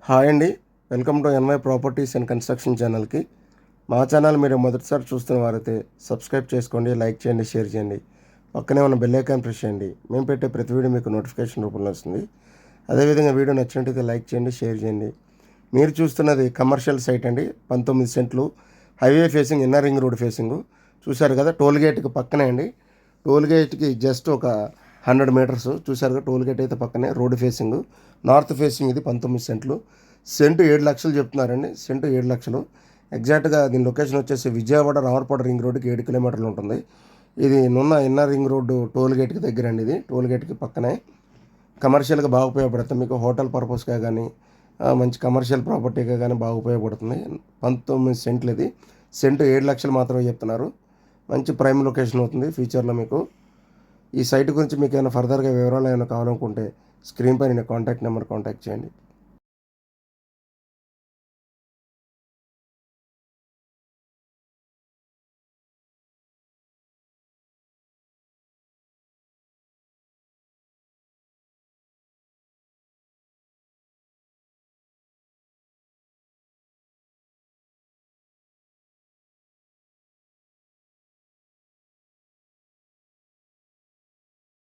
Hi అండి. Welcome to NY properties and construction ఛానల్కి. మా ఛానల్ మీరు మొదటిసారి చూస్తున్న వారైతే సబ్స్క్రైబ్ చేసుకోండి, లైక్ చేయండి, షేర్ చేయండి. పక్కనే ఉన్న బెల్ ఐకాన్ ప్రెస్ చేయండి. మేము పెట్టే ప్రతి వీడియో మీకు నోటిఫికేషన్ రూపంలో వస్తుంది. అదేవిధంగా వీడియో నచ్చినట్టయితే లైక్ చేయండి, షేర్ చేయండి. మీరు చూస్తున్నది కమర్షియల్ సైట్ అండి. 19 సెంట్లు highway facing, inner ring road facing. చూశారు కదా, టోల్ గేట్కి పక్కనే అండి. టోల్ గేట్కి జస్ట్ ఒక 100 మీటర్స్. చూశారు కదా, టోల్ గేట్ అయితే పక్కనే. Road facing, north facing. ఇది 19 సెంట్లు. సెంటు 7 లక్షలు చెప్తున్నారండి. సెంటు 7 లక్షలు. ఎగ్జాక్ట్గా దీని లొకేషన్ వచ్చేసి విజయవాడ రామర్పాడు రింగ్ రోడ్డుకి 7 కిలోమీటర్లు ఉంటుంది. ఇది నున్న ఇన్నర్ రింగ్ రోడ్డు టోల్ గేట్కి దగ్గర అండి. ఇది టోల్ గేట్కి పక్కనే. కమర్షియల్గా బాగా ఉపయోగపడుతుంది మీకు. హోటల్ పర్పస్గా కానీ, మంచి కమర్షియల్ ప్రాపర్టీగా కానీ బాగా ఉపయోగపడుతుంది. 19 సెంట్లు. ఇది సెంటు 7 లక్షలు మాత్రమే చెప్తున్నారు. మంచి ప్రైమ్ లొకేషన్ అవుతుంది ఫ్యూచర్లో మీకు. ఈ సైట్ గురించి మీకు ఏమైనా ఫర్దర్గా వివరాలు ఏమైనా కావాలనుకుంటే స్క్రీన్ పైన కాంటాక్ట్ నెంబర్ కాంటాక్ట్ చేయండి.